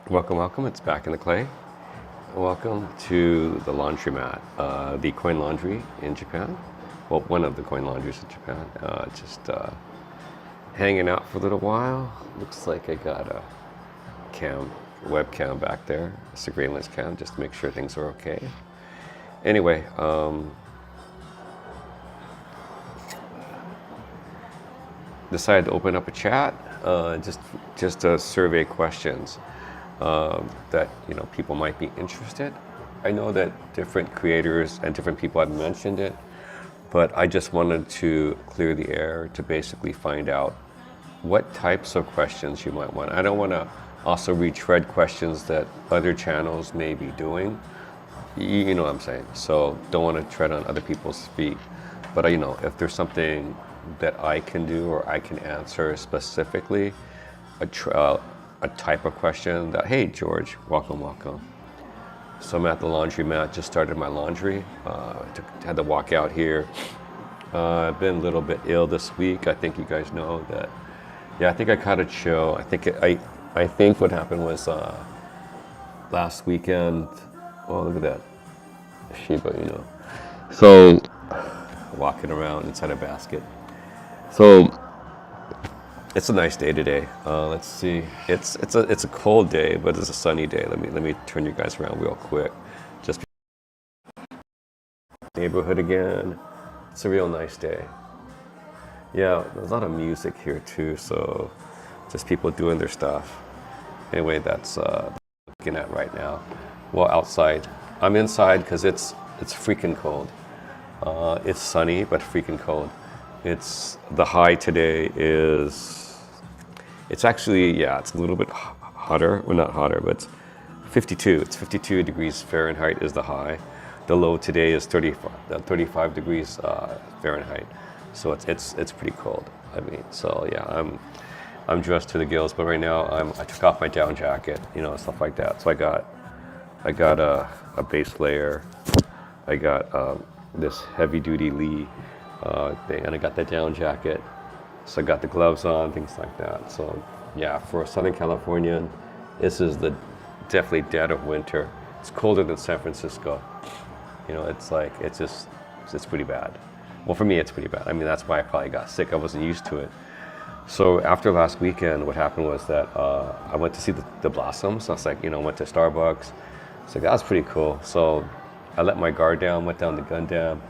Welcome, welcome. It's Back in the Clay. Welcome to the laundromat, the coin laundry in Japan. Well, one of the coin laundries in Japan. Just hanging out for a little while. Looks like I got a webcam back there, a surveillance cam, just to make sure things are okay. Anyway, decided to open up a chat, just to survey questions that people might be interested. I know that different creators and different people have mentioned it, but I just wanted to clear the air to basically find out what types of questions you might want. I don't want to also retread questions that other channels may be doing. You know what I'm saying? So don't want to tread on other people's feet. But if there's something that I can do or I can answer specifically, a type of question that, hey George, welcome. So I'm at the laundromat, just started my laundry. Had to walk out here. I've been a little bit ill this week. I think you guys know that. Yeah, I think I caught a chill. I think what happened was last weekend. Oh, look at that Shiba, So walking around inside a basket. So it's a nice day today. Let's see. It's a cold day, but it's a sunny day. Let me turn you guys around real quick. Just neighborhood again. It's a real nice day. Yeah, there's a lot of music here too, so just people doing their stuff. Anyway, that's looking at right now. Well, outside. I'm inside because it's freaking cold. It's sunny, but freaking cold. The high today is, it's actually, it's a little bit hotter. Well, not hotter, but it's 52. It's 52 degrees Fahrenheit is the high. The low today is 35 degrees Fahrenheit. So it's pretty cold. I mean, so yeah, I'm dressed to the gills, but right now I took off my down jacket, stuff like that. So I got a base layer. I got this heavy duty Lee thing, and I got the down jacket. So I got the gloves on, things like that. So yeah, for a Southern Californian, this is definitely dead of winter. It's colder than San Francisco. It's pretty bad. Well, for me, it's pretty bad. I mean, that's why I probably got sick. I wasn't used to it. So after last weekend, what happened was that I went to see the blossoms. I was like, went to Starbucks. So that was pretty cool. So I let my guard down, went down to Gundam.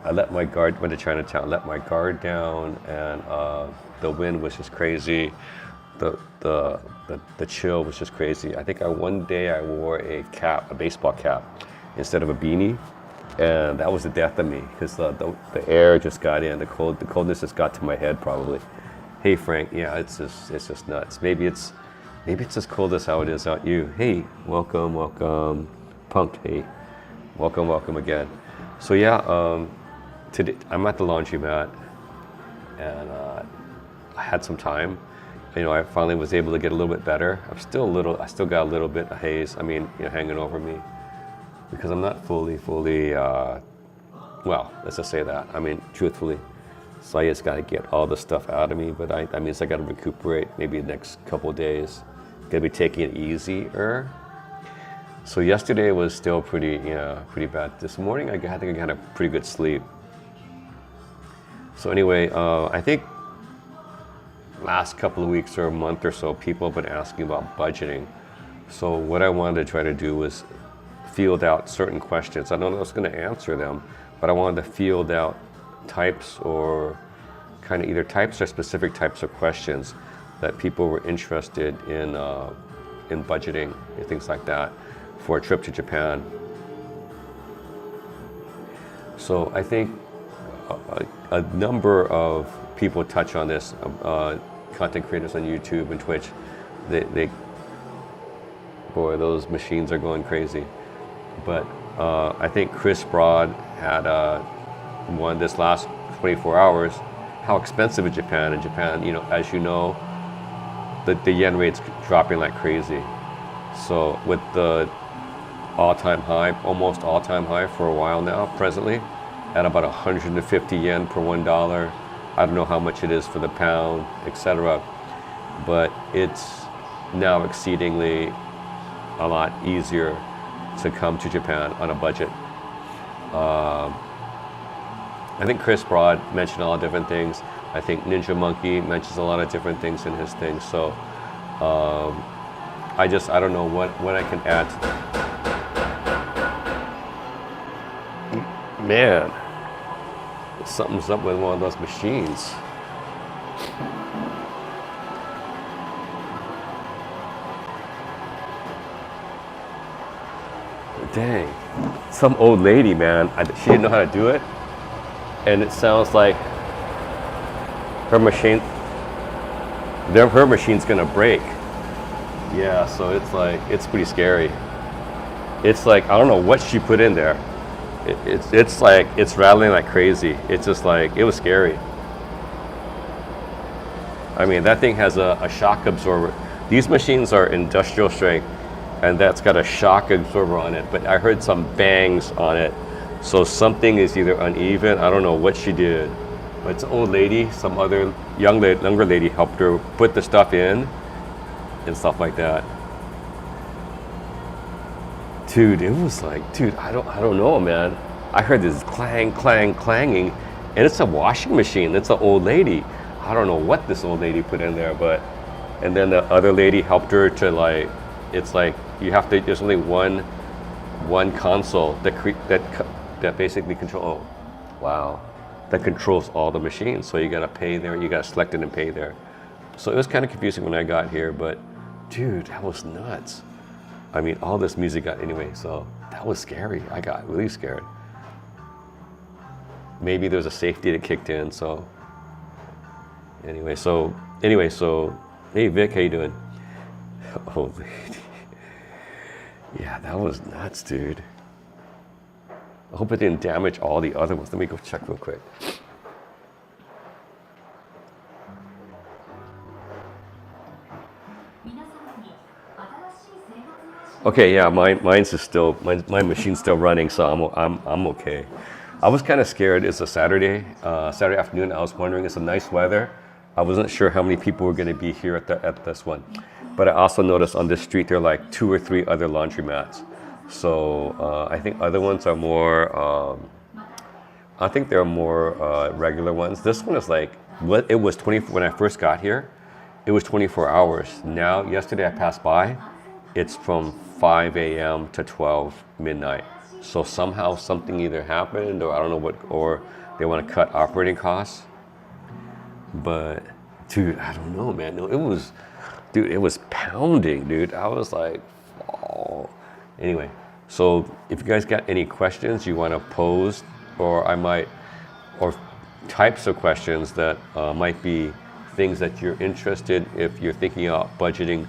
Went to Chinatown, let my guard down, and the wind was just crazy. The chill was just crazy. I think one day I wore a baseball cap, instead of a beanie. And that was the death of me, because the air just got in. The coldness just got to my head probably. Hey Frank, yeah, it's just nuts. Maybe it's as cold as how it is out you. Hey, welcome, Punked. Hey, welcome again. So yeah, today I'm at the laundromat, and I had some time. I finally was able to get a little bit better. I still got a little bit of haze. I mean, hanging over me, because I'm not fully, well, let's just say that. I mean, truthfully. So I just got to get all the stuff out of me, but that means I got to recuperate maybe the next couple of days. Got to be taking it easier. So yesterday was still pretty bad. This morning, I think I got a pretty good sleep. So anyway, I think last couple of weeks or a month or so, people have been asking about budgeting. So what I wanted to try to do was field out certain questions. I don't know if I was going to answer them, but I wanted to field out types, or kind of either types or specific types of questions that people were interested in budgeting and things like that for a trip to Japan. So I think a number of people touch on this, content creators on YouTube and Twitch. Boy, those machines are going crazy. But I think Chris Broad had one this last 24 hours, how expensive is Japan? In Japan, as you know, the yen rate's dropping like crazy. So with the all-time high, almost all-time high for a while now, presently, at about 150 yen per $1. I don't know how much it is for the pound, etc. But it's now exceedingly a lot easier to come to Japan on a budget. I think Chris Broad mentioned a lot of different things. I think Ninja Monkey mentions a lot of different things in his thing. So I don't know what I can add to that. Man, something's up with one of those machines. Dang, some old lady, man. She didn't know how to do it, and it sounds like her machine's gonna break. Yeah, so it's pretty scary. It's like I don't know what she put in there. It's like it's rattling like crazy. It's just like it was scary. I mean, that thing has a shock absorber. These machines are industrial strength, and that's got a shock absorber on it. But I heard some bangs on it, so something is either uneven. I don't know what she did. But it's an old lady. Some other younger lady helped her put the stuff in and stuff like that. Dude, it was like, dude, I don't know, man. I heard this clang, clang, clanging, and it's a washing machine. It's an old lady. I don't know what this old lady put in there, and then the other lady helped her to like, it's like you have to. There's only one console that basically control. Oh, wow, that controls all the machines. So you gotta pay there. You gotta select it and pay there. So it was kind of confusing when I got here, but dude, that was nuts. I mean, all this music got anyway, so that was scary. I got really scared. Maybe there's a safety that kicked in, so anyway, hey Vic, how you doing? Oh, lady. Yeah, that was nuts, dude. I hope it didn't damage all the other ones. Let me go check real quick. Okay, yeah, my machine's still running, so I'm okay. I was kind of scared. It's a Saturday afternoon. I was wondering, it's a nice weather. I wasn't sure how many people were going to be here at this one, but I also noticed on this street there are like 2 or 3 other laundromats. So I think other ones are more. I think they're more regular ones. This one is like it was 20 when I first got here. It was 24 hours. Now, yesterday I passed by. It's from 5 a.m. to 12 midnight. So somehow something either happened, or I don't know what, or they want to cut operating costs. But dude, I don't know, man. No, it was pounding, dude. I was like, oh. Anyway, so if you guys got any questions you want to pose, or types of questions that might be things that you're interested if you're thinking about budgeting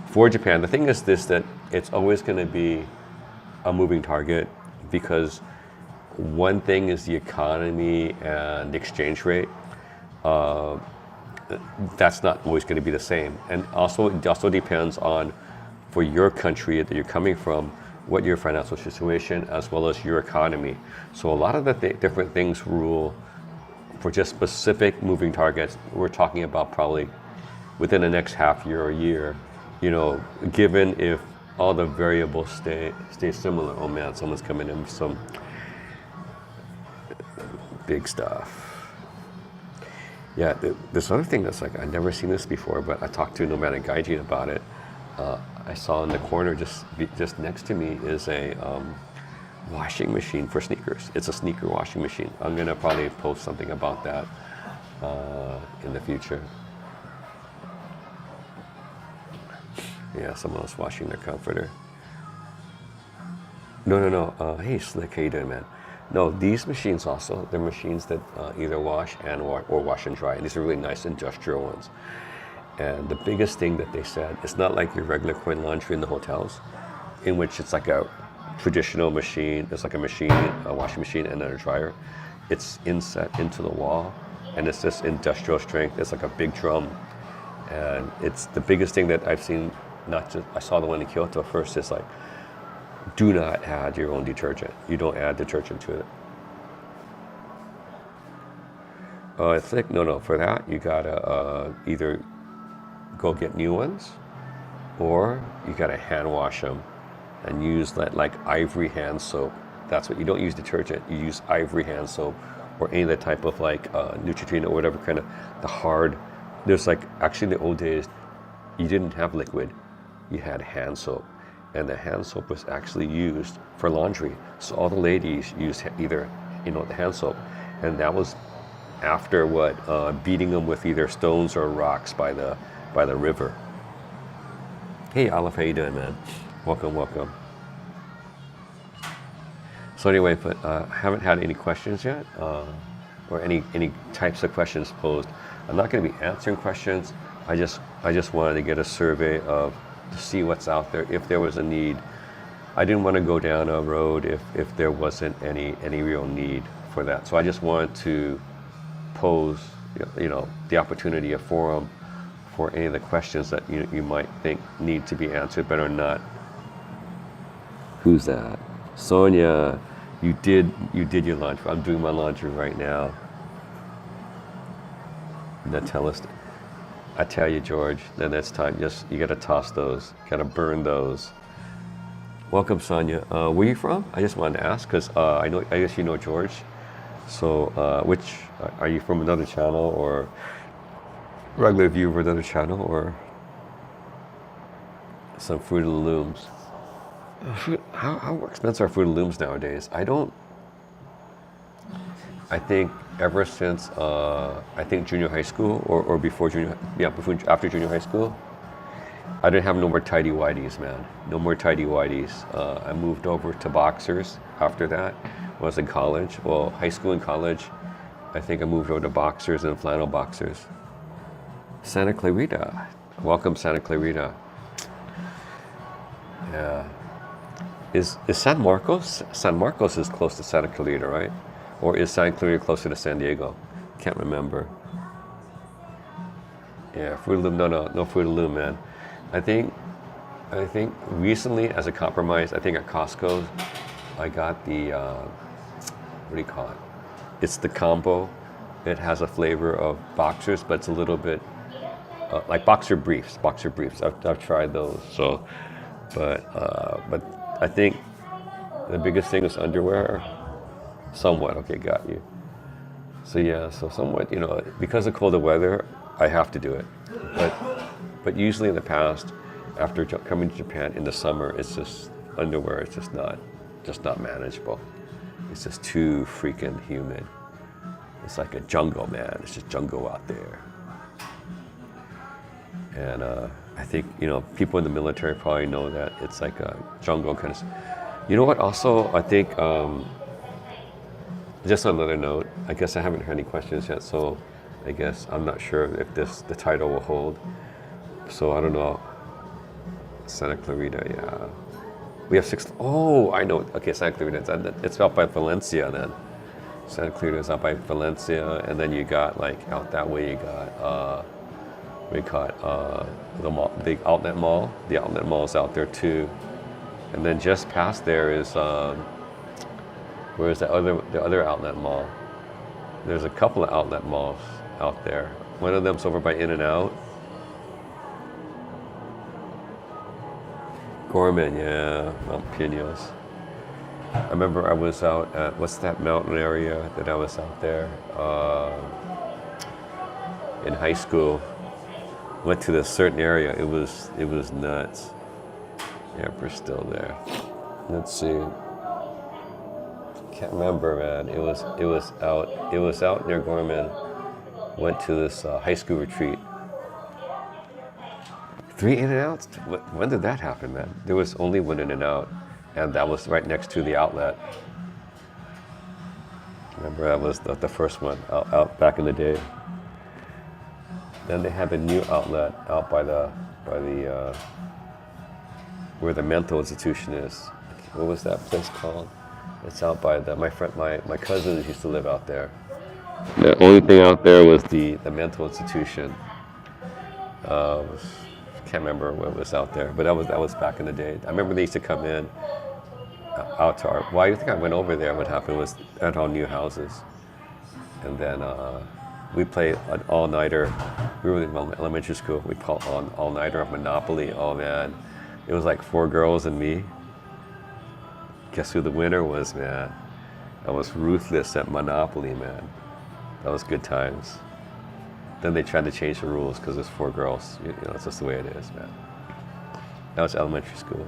for Japan. The thing is that it's always going to be a moving target, because one thing is the economy and the exchange rate. That's not always going to be the same. And also, it also depends on, for your country that you're coming from, what your financial situation as well as your economy. So a lot of the different things rule for just specific moving targets. We're talking about probably within the next half year or year, given if all the variables stay similar. Oh man, someone's coming in with some big stuff. Yeah, this other thing that's like, I've never seen this before, but I talked to Nomadic Gaijin about it. I saw in the corner just next to me is a washing machine for sneakers. It's a sneaker washing machine. I'm gonna probably post something about that in the future. Yeah, someone else washing their comforter. No. Hey, Slick, how you doing, man? No, these machines also, they're machines that either wash or wash and dry. And these are really nice industrial ones. And the biggest thing that they said, it's not like your regular coin laundry in the hotels, in which it's like a traditional machine. It's like a washing machine, and then a dryer. It's inset into the wall, and it's this industrial strength. It's like a big drum. And it's the biggest thing that I've seen. I saw the one in Kyoto first. It's like, do not add your own detergent. You don't add detergent to it. It's like, no, for that, you gotta either go get new ones, or you gotta hand wash them and use that like ivory hand soap. That's what you don't use detergent. You use ivory hand soap or any of the type of like Neutrogena or whatever kind of the hard. There's like actually in the old days, you didn't have liquid. You had hand soap, and the hand soap was actually used for laundry. So all the ladies used either the hand soap, and that was after what beating them with either stones or rocks by the river. Hey Aleph, how you doing, man? Welcome, welcome. So anyway, but haven't had any questions yet, or any types of questions posed. I'm not going to be answering questions. I just wanted to get a survey to see what's out there if there was a need. I didn't want to go down a road if there wasn't any real need for that. So I just wanted to pose the opportunity, a forum for any of the questions that you might think need to be answered but are not. Who's that? Sonia, you did your laundry. I'm doing my laundry right now. Nutella. I tell you, George, then it's time. You got to toss those. Got to burn those. Welcome, Sonia. Where are you from? I just wanted to ask because I guess you know George. So, which are you from another channel or regular viewer of another channel or some Fruit of the Looms? How expensive are Fruit of the Looms nowadays? I think ever since I think junior high school or before after junior high school, I didn't have no more tidy whities, man. No more tidy whities. I moved over to boxers after that. When I was in college, well, high school and college, I think I moved over to boxers and flannel boxers. Santa Clarita, welcome Santa Clarita. Yeah. Is San Marcos? San Marcos is close to Santa Clarita, right? Or is Santa Clarita closer to San Diego? Can't remember. Yeah, Fruit of the Loom, no Fruit of the Loom, man. I think recently as a compromise, I think at Costco, I got the, what do you call it? It's the combo. It has a flavor of boxers, but it's a little bit like boxer briefs. I've tried those. So, but I think the biggest thing is underwear. Somewhat, okay, got you. So yeah, so somewhat, because of colder weather, I have to do it. But usually in the past, after coming to Japan in the summer, it's just underwear. It's just not manageable. It's just too freaking humid. It's like a jungle, man. It's just jungle out there. And I think people in the military probably know that it's like a jungle kind of. You know what? Also, I think just on another note, I guess I haven't heard any questions yet, so I guess I'm not sure if the title will hold. So I don't know. Santa Clarita, yeah. We have 6. Oh, I know. Okay, Santa Clarita. It's out by Valencia then. Santa Clarita is out by Valencia, and then you got like out that way. You got the mall, the outlet mall. The outlet mall is out there too, and then just past there is where's the other outlet mall? There's a couple of outlet malls out there. One of them's over by In-N-Out. Gorman, yeah, Mount Pinos. I remember I was out at, what's that mountain area that I was out there? In high school. Went to this certain area, it was nuts. Yeah, we're still there. Let's see. Can't remember, man. It was out near Gorman. Went to this high school retreat. 3 In-N-Outs? When did that happen, man? There was only one In-N-Out, and that was right next to the outlet. Remember, that was the first one out back in the day. Then they have a new outlet out by the where the mental institution is. What was that place called? It's out by my cousins used to live out there. The only thing out there was the mental institution. Can't remember what was out there, but that was back in the day. I remember they used to come in out to our. Why do you think I went over there? What happened was at our new houses, and then we played an all-nighter. We were in elementary school. We called all-nighter of Monopoly. Oh man, it was like 4 girls and me. Guess who the winner was, man? I was ruthless at Monopoly, man. That was good times. Then they tried to change the rules because there's 4 girls. You know, it's just the way it is, man. That was elementary school.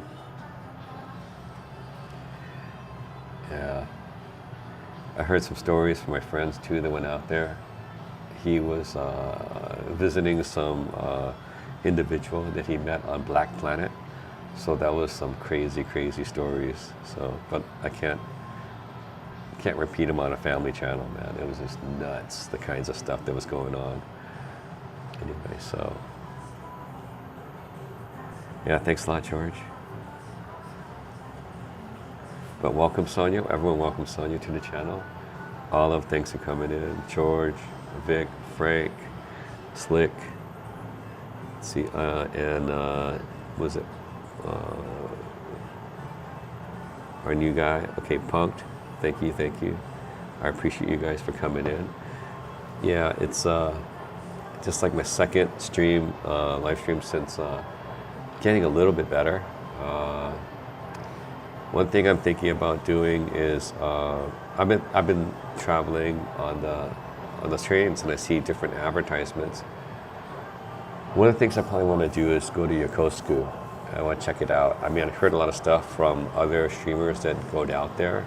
Yeah. I heard some stories from my friends too that went out there. He was visiting some individual that he met on Black Planet. So that was some crazy, crazy stories. So, but I can't repeat them on a family channel, man. It was just nuts, the kinds of stuff that was going on. Anyway, so yeah, thanks a lot, George. But welcome, Sonia. Everyone welcome Sonia to the channel. Olive, thanks for coming in. George, Vic, Frank, Slick. Let's see, and was it our new guy? Okay, Punked. Thank you. I appreciate you guys for coming in. Yeah, it's just like my second stream, live stream since getting a little bit better. One thing I'm thinking about doing is I've been traveling on the trains and I see different advertisements. One of the things I probably want to do is go to Yokosuka. I want to check it out. I mean, I've heard a lot of stuff from other streamers that go out there.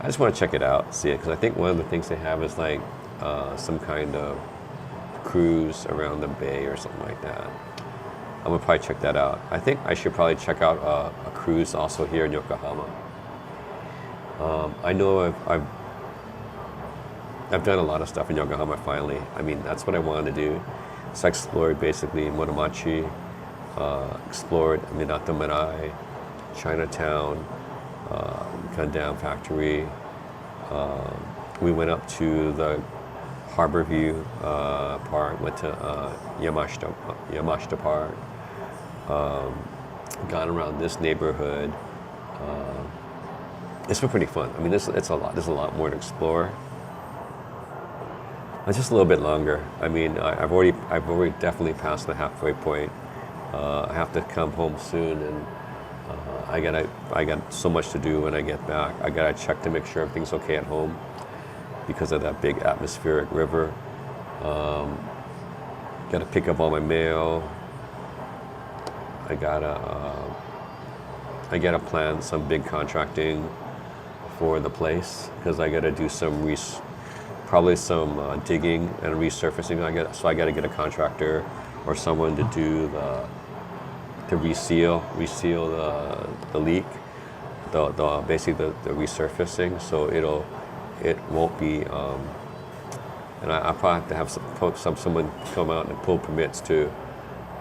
I just want to check it out, see it, because I think one of the things they have is like some kind of cruise around the bay or something like that. I'm gonna probably check that out. I think I should probably check out a cruise also here in Yokohama. I know I've done a lot of stuff in Yokohama finally. I mean, that's what I wanted to do. So I explored basically Monomachi, explored Minato Marai, Chinatown, Gundam Factory. We went up to the Harbor View Park, went to Yamashita Park, gone around this neighborhood. It's been pretty fun. I mean, there's a lot more to explore. It's just a little bit longer. I mean, I've already definitely passed the halfway point. I have to come home soon, and I got so much to do when I get back. I gotta check to make sure everything's okay at home because of that big atmospheric river. Gotta pick up all my mail. I gotta plan some big contracting for the place because I gotta do probably some digging and resurfacing. I gotta get a contractor or someone to do to reseal the leak, basically the resurfacing, so it won't be. And I probably have to have someone come out and pull permits too.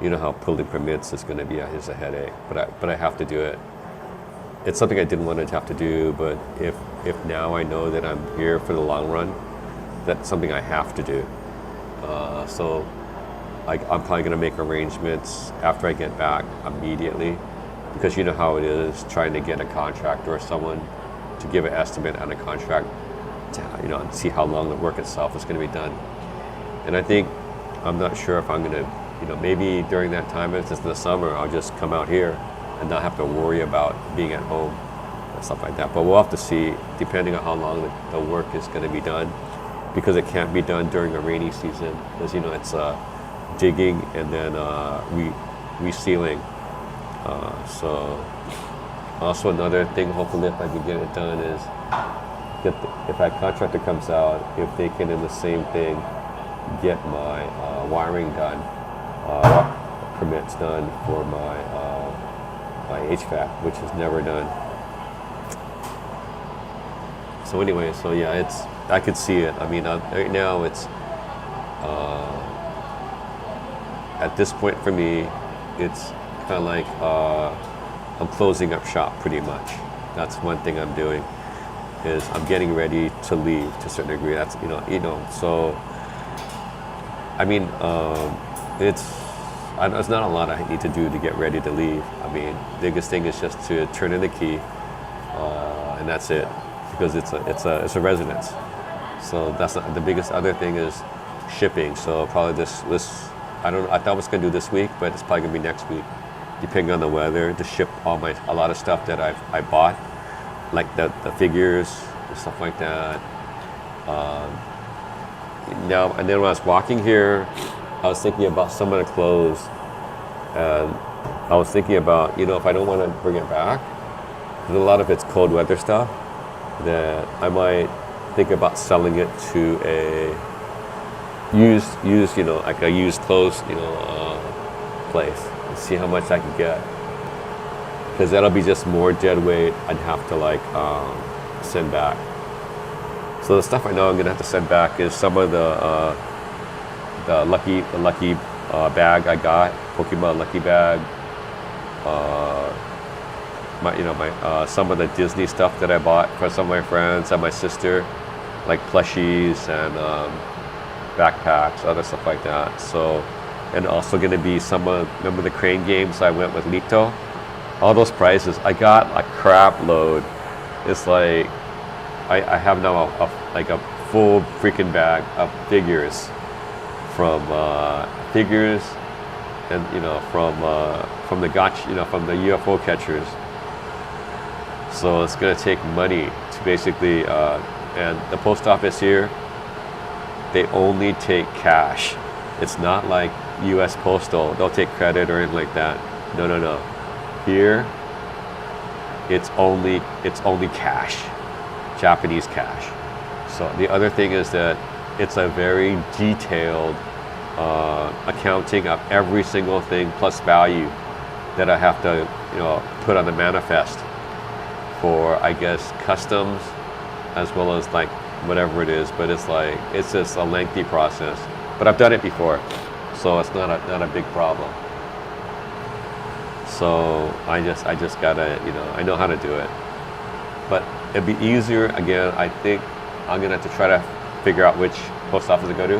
You know how pulling permits is going to be is a headache, but I have to do it. It's something I didn't want to have to do, but if now I know that I'm here for the long run, that's something I have to do. So I'm probably going to make arrangements after I get back immediately, because you know how it is trying to get a contractor or someone to give an estimate on a contract to see how long the work itself is going to be done. And I think I'm not sure if I'm going to, maybe during that time, if it's in the summer, I'll just come out here and not have to worry about being at home and stuff like that. But we'll have to see, depending on how long the work is going to be done, because it can't be done during a rainy season, because it's digging and then resealing. So also another thing, hopefully if I can get it done, is if that contractor comes out, if they can in the same thing get my wiring done, permits done for my HVAC, which is never done. So anyway, so yeah, I could see it. I mean, right now it's at this point for me, it's kind of like I'm closing up shop pretty much. That's one thing I'm doing, is I'm getting ready to leave to a certain degree. That's so I mean, there's not a lot I need to do to get ready to leave. I mean, biggest thing is just to turn in the key, and that's it, because it's a residence. So that's not, the biggest other thing is shipping. So probably this I don't know. I thought I was gonna do this week, but it's probably gonna be next week, depending on the weather, to ship a lot of stuff that I bought, like the figures and stuff like that. Now and then when I was walking here, I was thinking about some of the clothes, and I was thinking about, if I don't want to bring it back, because a lot of it's cold weather stuff, that I might think about selling it to a used, like a used clothes, place, and see how much I can get. Because that'll be just more dead weight I'd have to send back. So the stuff I know I'm gonna have to send back is some of the lucky bag I got, Pokemon lucky bag. Some of the Disney stuff that I bought for some of my friends and my sister, like plushies and backpacks, other stuff like that. So, and also gonna be remember the crane games I went with Lito? All those prizes, I got a crap load. It's like, I have now a full freaking bag of figures, from figures, and from the from the UFO catchers. So it's gonna take money to basically, and the post office here, they only take cash. It's not like U.S. Postal. They'll take credit or anything like that. No. Here, it's only cash, Japanese cash. So the other thing is that it's a very detailed accounting of every single thing plus value that I have to put on the manifest for, I guess, customs, as well as like whatever it is. But it's just a lengthy process. But I've done it before, so it's not a big problem. So I just gotta, I know how to do it. But it'd be easier, again, I think I'm gonna have to try to figure out which post office to go to.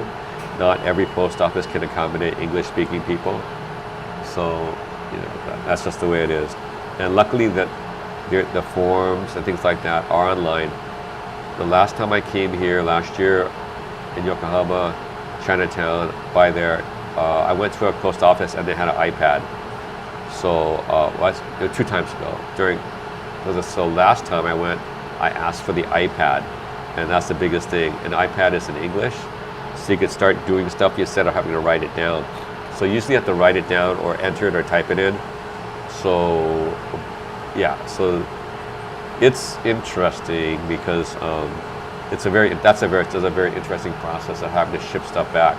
Not every post office can accommodate English speaking people. So, that's just the way it is. And luckily that the forms and things like that are online. The last time I came here last year in Yokohama, Chinatown, by there, I went to a post office and they had an iPad. So 2 times ago, so last time I went, I asked for the iPad, and that's the biggest thing. An iPad is in English, so you could start doing stuff instead of having to write it down. So you usually have to write it down or enter it or type it in. So yeah, so it's interesting because that's a very interesting process of having to ship stuff back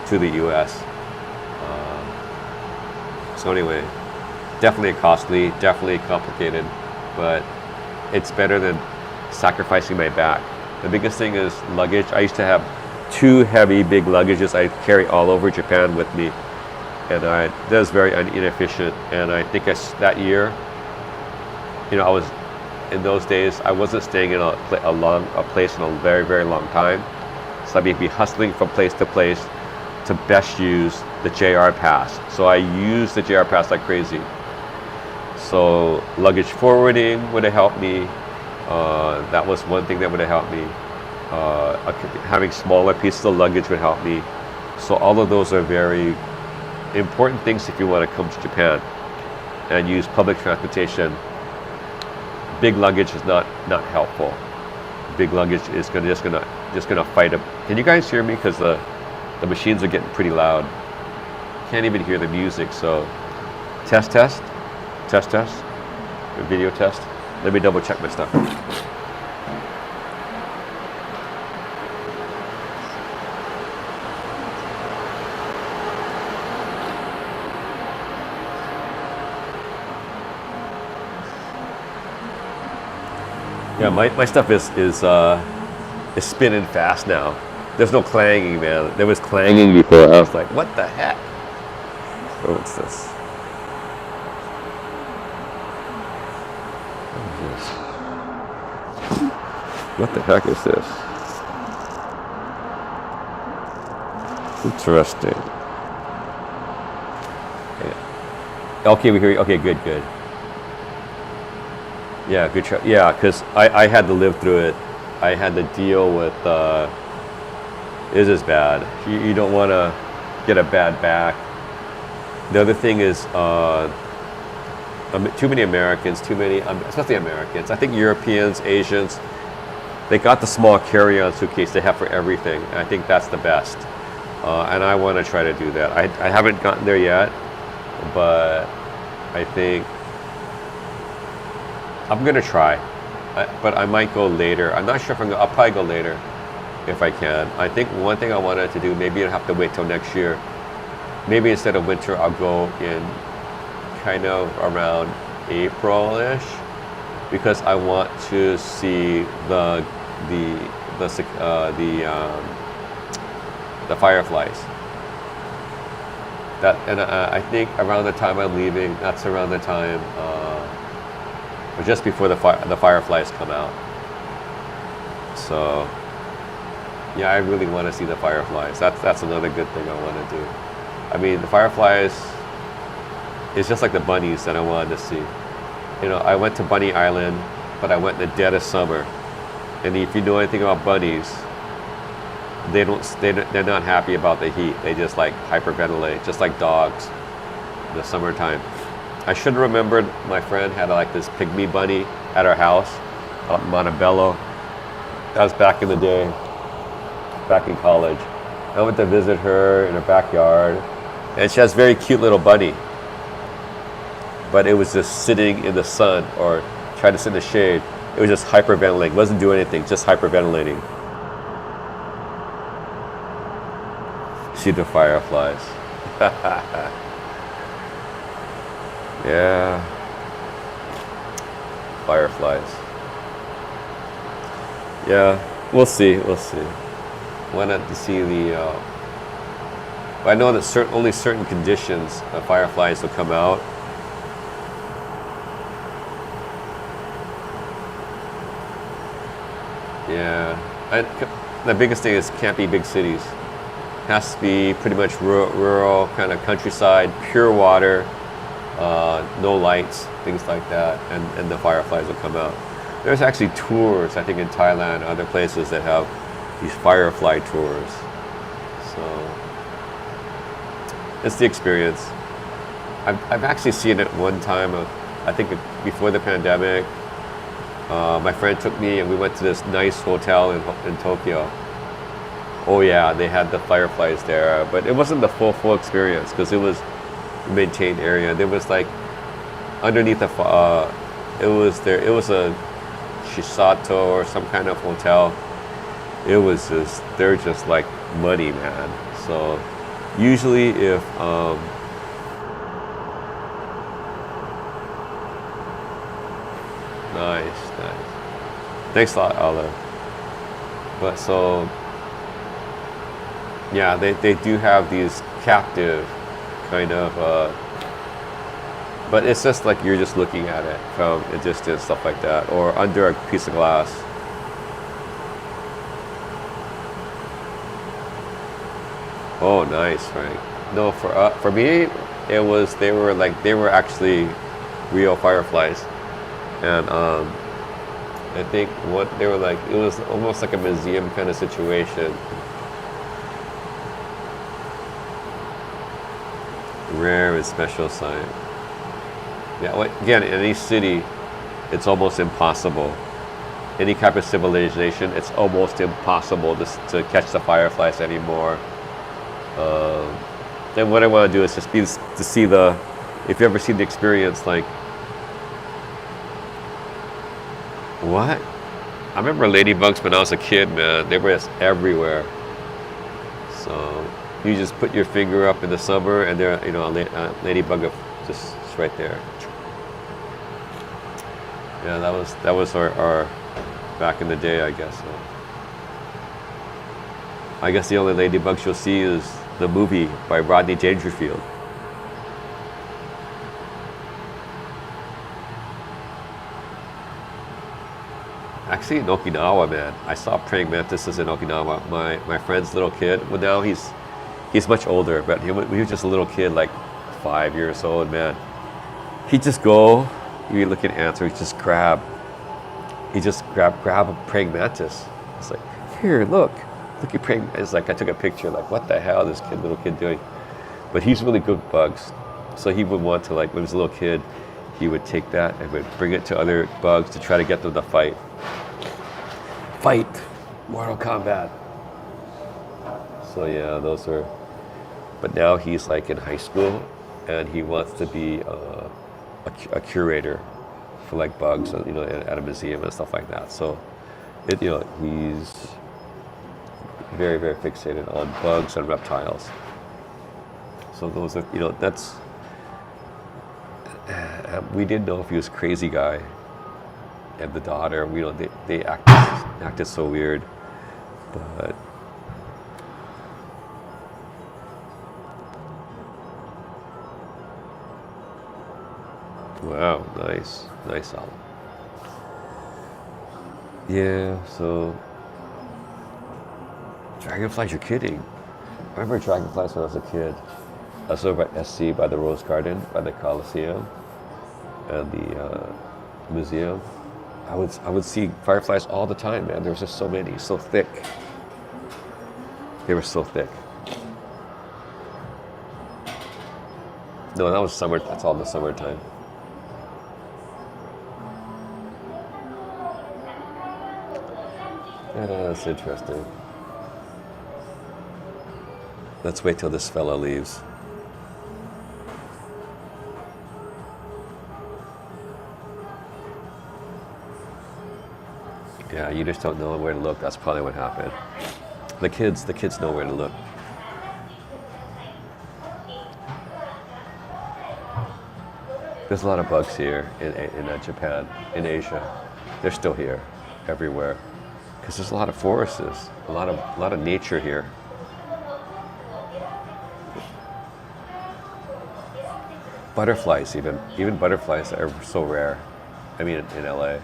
to the U.S. So anyway, definitely costly, definitely complicated, but it's better than sacrificing my back. The biggest thing is luggage. I used to have 2 heavy, big luggages I carry all over Japan with me, and that was very inefficient. And I think that year, I was, in those days, I wasn't staying in a place in a very, very long time, so I'd be hustling from place to place to best use the JR Pass. So I used the JR Pass like crazy. So luggage forwarding would have helped me. That was one thing that would have helped me. Having smaller pieces of luggage would help me. So all of those are very important things if you want to come to Japan and use public transportation. Big luggage is not helpful. Big luggage is just gonna fight it. Can you guys hear me? Because the machines are getting pretty loud. Can't even hear the music. So test. Video test. Let me double check my stuff. Yeah, my stuff is spinning fast now. There's no clanging, man. There was clanging before. I was like, what the heck? Oh, what's this? What the heck is this? Interesting. Yeah. Okay, we hear you. Okay, good. Yeah, good try. Yeah, because I had to live through it. I had to deal with Is as bad. You don't want to get a bad back. The other thing is too many Americans, especially Americans. I think Europeans, Asians, they got the small carry-on suitcase they have for everything. And I think that's the best. And I want to try to do that. I haven't gotten there yet, but I think I'm going to try. But I might go later. I'm not sure if I'll probably go later if I can. I think one thing I wanted to do, maybe I'll have to wait till next year. Maybe instead of winter, I'll go in kind of around April-ish, because I want to see the fireflies. I think around the time I'm leaving, that's around the time, or just before the fireflies come out. So, yeah, I really want to see the fireflies. That's another good thing I want to do. I mean, the fireflies is just like the bunnies that I wanted to see. You know, I went to Bunny Island, but I went in the dead of summer. And if you know anything about bunnies, they're not happy about the heat. They just like hyperventilate, just like dogs in the summertime. I should have remembered my friend had like this pygmy bunny at our house out in Montebello. That was back in the day, back in college. I went to visit her in her backyard, and she has a very cute little bunny. But it was just sitting in the sun or trying to sit in the shade. It was just hyperventilating. It wasn't doing anything, just hyperventilating. See the fireflies. Yeah. Fireflies. Yeah, we'll see. Why not to see the... I know that only certain conditions fireflies will come out. Yeah, the biggest thing is can't be big cities. Has to be pretty much rural, kind of countryside, pure water, no lights, things like that, and the fireflies will come out. There's actually tours, I think in Thailand and other places that have these firefly tours. So it's the experience. I've actually seen it one time, I think before the pandemic. My friend took me and we went to this nice hotel in Tokyo. Oh yeah, they had the fireflies there, but it wasn't the full experience because it was a maintained area. There was like underneath it was a Shisato or some kind of hotel. They're just like money, man. So usually if Nice. Thanks a lot, Olive. But so, yeah, they do have these captive kind of, but it's just like you're just looking at it from a distance, stuff like that, or under a piece of glass. Oh, nice, Frank. No, for me, they were actually real fireflies. And I think what they were like, it was almost like a museum kind of situation. Rare and special sign. Yeah, again, in any city, it's almost impossible. Any type of civilization, it's almost impossible to catch the fireflies anymore. Then what I want to do is just to see if you ever seen the experience, like, what? I remember ladybugs when I was a kid, man. They were just everywhere. So you just put your finger up in the summer, and there, a ladybug just right there. Yeah, that was our back in the day, I guess. So I guess the only ladybugs you'll see is the movie by Rodney Dangerfield. Actually, in Okinawa, man, I saw praying mantises in Okinawa. My friend's little kid. Well, now he's much older, but he was just a little kid, like 5 years old, man. He'd just go. He'd look at ants, or he'd just grab a praying mantis. It's like, here, look. look, you're praying. It's like I took a picture, like, what the hell is this little kid doing? But he's really good with bugs. So he would want to, like, when he was a little kid, he would take that and would bring it to other bugs to try to get them to fight. Fight! Mortal Kombat. So yeah, those are, but now he's like in high school and he wants to be a curator for like bugs, you know, at a museum and stuff like that. So, you know, he's very, very fixated on bugs and reptiles. So those are, you know, that's, we didn't know if he was a crazy guy. And the daughter, you know, they acted so weird, but wow, nice Alan. Yeah, so dragonflies, you're kidding. I remember dragonflies when I was a kid. I was over at SC by the Rose Garden, by the Coliseum, and the museum. I would see fireflies all the time, man. There was just so many, so thick. They were so thick. No, that was summer. That's all in the summertime. Yeah, that's interesting. Let's wait till this fella leaves. Yeah, you just don't know where to look. That's probably what happened. The kids know where to look. There's a lot of bugs here in Japan, in Asia. They're still here, everywhere, because there's a lot of forests, a lot of nature here. Butterflies, even butterflies are so rare. I mean, in LA.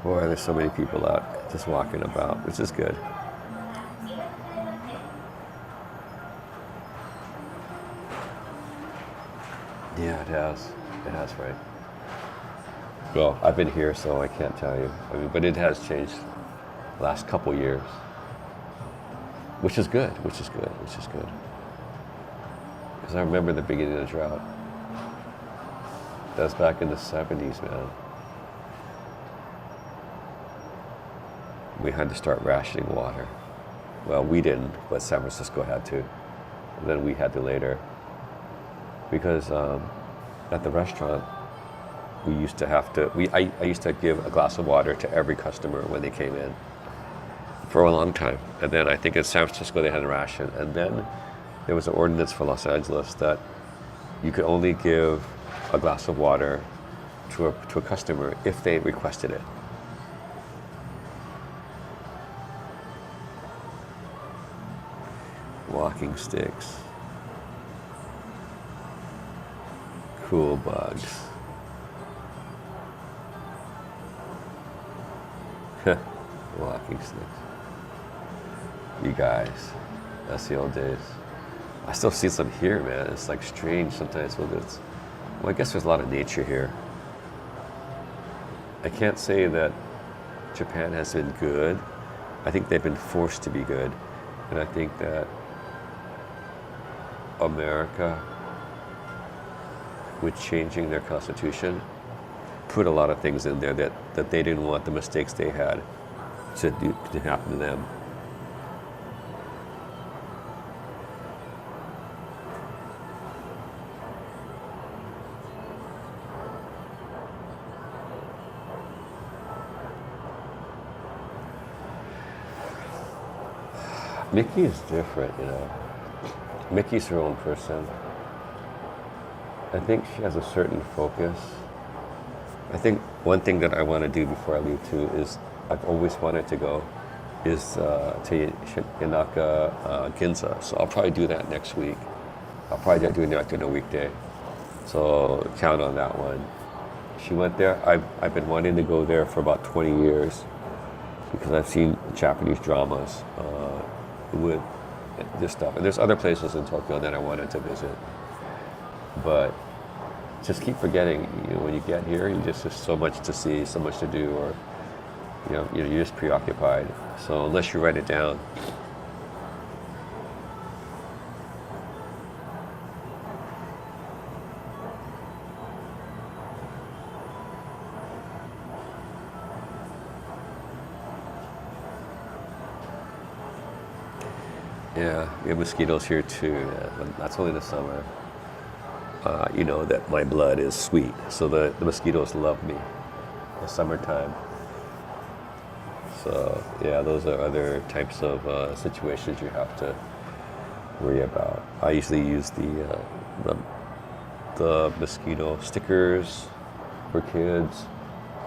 Boy, there's so many people out just walking about, which is good. Yeah, it has. It has, right? Well, I've been here, so I can't tell you. I mean, but it has changed the last couple years, which is good. Because I remember the beginning of the drought. That was back in the 70s, man. We had to start rationing water. Well, we didn't, but San Francisco had to. And then we had to later. Because at the restaurant, we used to have to, I used to give a glass of water to every customer when they came in for a long time. And then I think in San Francisco they had a ration. And then there was an ordinance for Los Angeles that you could only give a glass of water to a customer if they requested it. Walking sticks. Cool bugs. Walking sticks. You guys, that's the old days. I still see some here, man. It's like strange sometimes when it's, well, I guess there's a lot of nature here. I can't say that Japan has been good. I think they've been forced to be good. And I think that America, with changing their constitution, put a lot of things in there that they didn't want the mistakes they had to happen to them. Mickey is different, you know. Mickey's her own person. I think she has a certain focus. I think one thing that I want to do before I leave too is, I've always wanted to go, is to Yanaka Ginza. So I'll probably do that next week. I'll probably do that during a weekday. So count on that one. She went there. I've been wanting to go there for about 20 years because I've seen Japanese dramas with this stuff. And there's other places in Tokyo that I wanted to visit. But just keep forgetting. When you get here, you just there's so much to see, so much to do, or you're just preoccupied. So unless you write it down. Yeah, we have mosquitoes here too, but that's only the summer. You know that my blood is sweet, so the mosquitoes love me in the summertime. So yeah, those are other types of situations you have to worry about. I usually use the mosquito stickers for kids,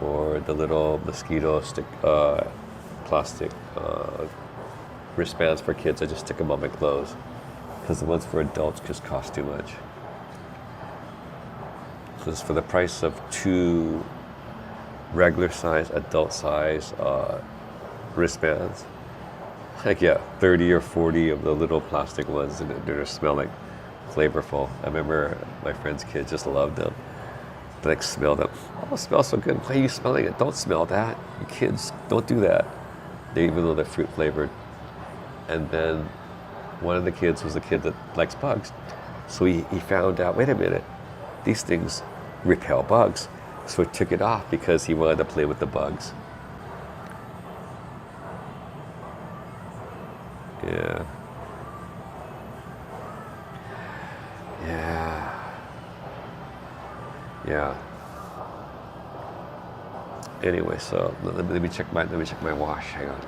or the little mosquito plastic wristbands for kids. I just stick them on my clothes because the ones for adults just cost too much. So it's for the price of 2 regular size, adult size wristbands. Like 30 or 40 of the little plastic ones, and they just smell like flavorful. I remember my friend's kids just loved them. They like smell them. Oh, it smells so good. Why are you smelling it? Don't smell that. You kids, don't do that. Even though they're fruit flavored. And then one of the kids was a kid that likes bugs. So he found out, wait a minute, these things repel bugs. So he took it off because he wanted to play with the bugs. Yeah. Anyway, so let me check my wash. Hang on.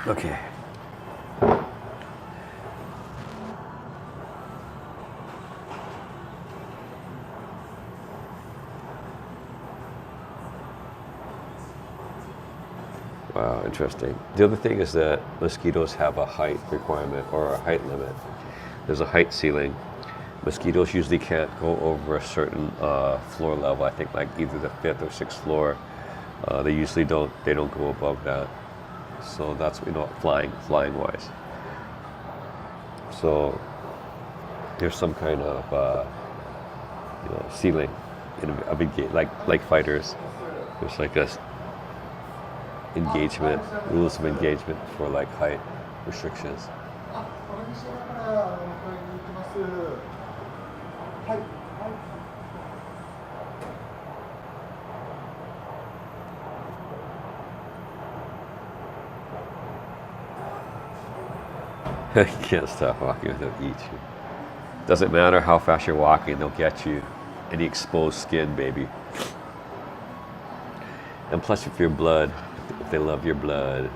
Okay. Wow, interesting. The other thing is that mosquitoes have a height requirement or a height limit. There's a height ceiling. Mosquitoes usually can't go over a certain floor level. I think like either the 5th or 6th floor. They usually don't go above that. So that's flying wise. So there's some kind of ceiling of like fighters. There's like a rules of engagement for like height restrictions. You can't stop walking, they'll eat you. Doesn't matter how fast you're walking, they'll get you. Any exposed skin, baby. And plus, if they love your blood.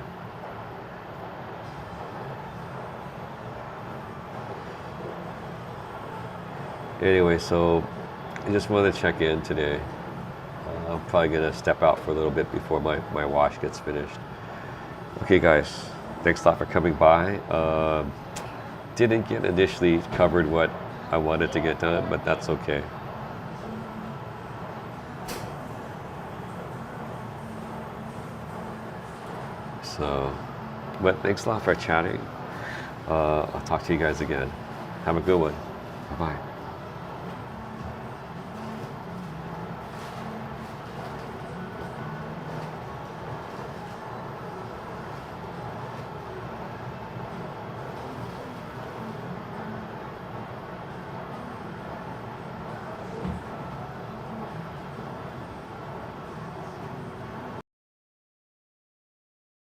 Anyway, so I just wanted to check in today. I'm probably gonna step out for a little bit before my wash gets finished. Okay, guys. Thanks a lot for coming by. Didn't get initially covered what I wanted to get done, but that's okay. So, but thanks a lot for chatting. I'll talk to you guys again. Have a good one. Bye-bye.